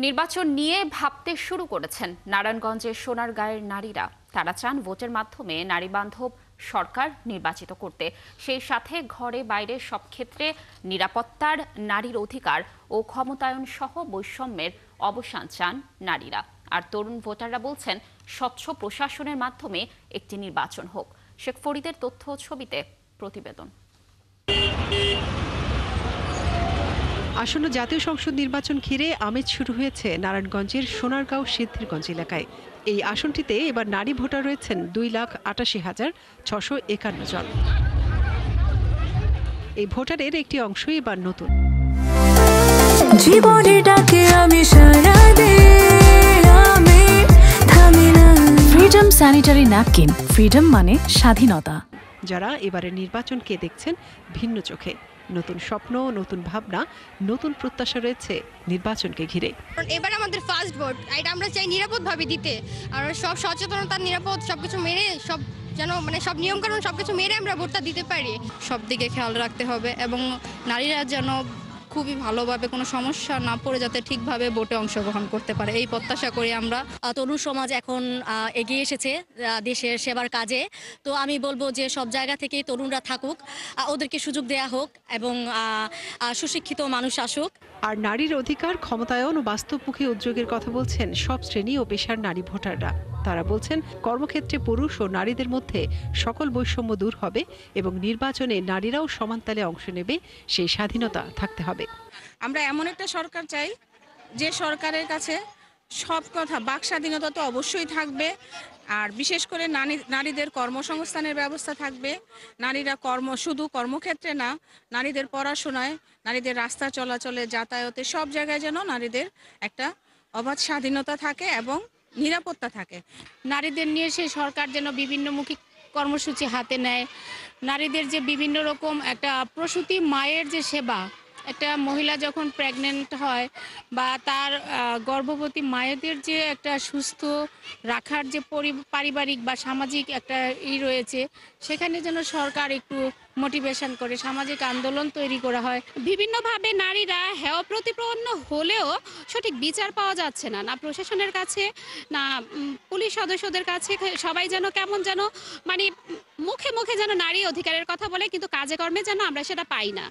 নির্বাচন নিয়ে ভাবতে শুরু করেছেন নারায়ণগঞ্জের সোনারগাঁয়ের নারীরা। তারা চান ভোটের মাধ্যমে নারী বান্ধব সরকার নির্বাচিত করতে, সেই সাথে ঘরে বাইরে সব ক্ষেত্রে নিরাপত্তার, নারীর অধিকার ও ক্ষমতায়ন সহ বৈষম্যের অবসান চান নারীরা। আর তরুণ ভোটাররা বলছেন স্বচ্ছ প্রশাসনের মাধ্যমে একটি নির্বাচন হোক। শেখ ফরিদের তথ্য ও ছবিতে প্রতিবেদন। আসন্ন জাতীয় সংসদ নির্বাচন ঘিরে আমেজ শুরু হয়েছে নারায়ণগঞ্জের সোনারগাঁও সিদ্ধিরগঞ্জ এলাকায়। এই আসনটিতে এবার নারী ভোটার রয়েছেন 2,88,651 জন। এই ভোটারের একটি অংশই এবার নতুন। ফ্রিডম স্যানিটারি ন্যাপকিন, ফ্রিডম মানে স্বাধীনতা। যারা এবারের নির্বাচনকে দেখছেন ভিন্ন চোখে। নতুন স্বপ্ন, নতুন ভাবনা, নতুন প্রত্যাশা রয়েছে নির্বাচনকে ঘিরে। এবার আমাদের ফার্স্ট ভোট, এটা আমরা চাই নিরাপদভাবে দিতে। আর সব সচেতনতা, নিরাপদ সবকিছু মেনে, সব যেন সব নিয়মকানুন সবকিছু মেনে আমরা ভোটটা দিতে পারি। সব দিকে খেয়াল রাখতে হবে এবং নারীরা যেন খুবই ভালোভাবে কোনো সমস্যা না পড়ে যাতে ঠিকভাবে ভোটে অংশগ্রহণ করতে পারে, এই প্রত্যাশা করি আমরা। তরুণ সমাজ এখন এগিয়ে এসেছে দেশের সেবার কাজে। তো আমি বলবো যে সব জায়গা থেকেই তরুণরা থাকুক, ওদেরকে সুযোগ দেয়া হোক এবং সুশিক্ষিত মানুষ আসুক। আর নারীর অধিকার, ক্ষমতায়ন ও বাস্তবমুখী উদ্যোগের কথা বলছেন সব শ্রেণী ও পেশার নারী ভোটাররা। তারা বলছেন কর্মক্ষেত্রে পুরুষ ও নারীদের মধ্যে সকল বৈষম্য দূর হবে এবং নির্বাচনে নারীরাও সমান তালে অংশ নেবে, সেই স্বাধীনতা থাকতে হবে। আমরা এমন একটা সরকার চাই যে সরকারের কাছে সব কথা, বাক স্বাধীনতা তো অবশ্যই থাকবে, আর বিশেষ করে নারীদের কর্মসংস্থানের ব্যবস্থা থাকবে। নারীরা শুধু কর্মক্ষেত্রে না, নারীদের পড়াশোনায়, নারীদের রাস্তা চলাচলে, যাতায়াতে, সব জায়গায় যেন নারীদের একটা অবাধ স্বাধীনতা থাকে এবং নিরাপত্তা থাকে। নারীদের নিয়ে সেই সরকার যেন বিভিন্নমুখী কর্মসূচি হাতে নেয়। নারীদের যে বিভিন্ন রকম একটা প্রসূতি মায়ের যে সেবা, একটা মহিলা যখন প্রেগনেন্ট হয় বা তার গর্ভবতী মায়েদের যে একটা সুস্থ রাখার যে পারিবারিক বা সামাজিক একটা রয়েছে, সেখানে যেন সরকার একটু মোটিভেশন করে সামাজিক আন্দোলন তৈরি করা হয়। বিভিন্নভাবে নারীরা হেয় প্রতিপন্ন হলেও সঠিক বিচার পাওয়া যাচ্ছে না, না প্রশাসনের কাছে, না পুলিশ সদস্যদের কাছে। সবাই যেন কেমন যেন মুখে মুখে যেন নারী অধিকারের কথা বলে, কিন্তু কাজে কর্মে যেন আমরা সেটা পাই না।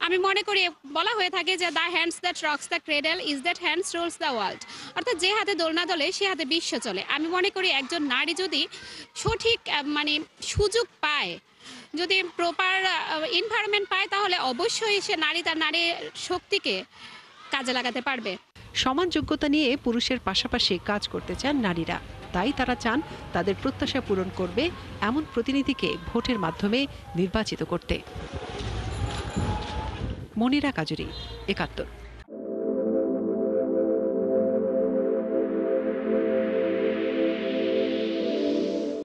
আমি মনে করি বলা হয়ে থাকে যে the hands that rocks the cradle is that hands rules the world, অর্থাৎ যে হাতে দোলনা দোলে সে হাতে বিশ্ব চলে। আমি মনে করি একজন নারী যদি সঠিক সুযোগ পায়, যদি প্রপার এনভায়রনমেন্ট পায়, তাহলে অবশ্যই সে তার নারী শক্তিকে কাজে লাগাতে পারবে। সমান যোগ্যতা নিয়ে পুরুষের পাশাপাশি কাজ করতে চান নারীরা। তাই তারা চান তাদের প্রত্যাশা পূরণ করবে এমন প্রতিনিধিকে ভোটের মাধ্যমে নির্বাচিত করতে। মনিরা কাজুরি, ৭১।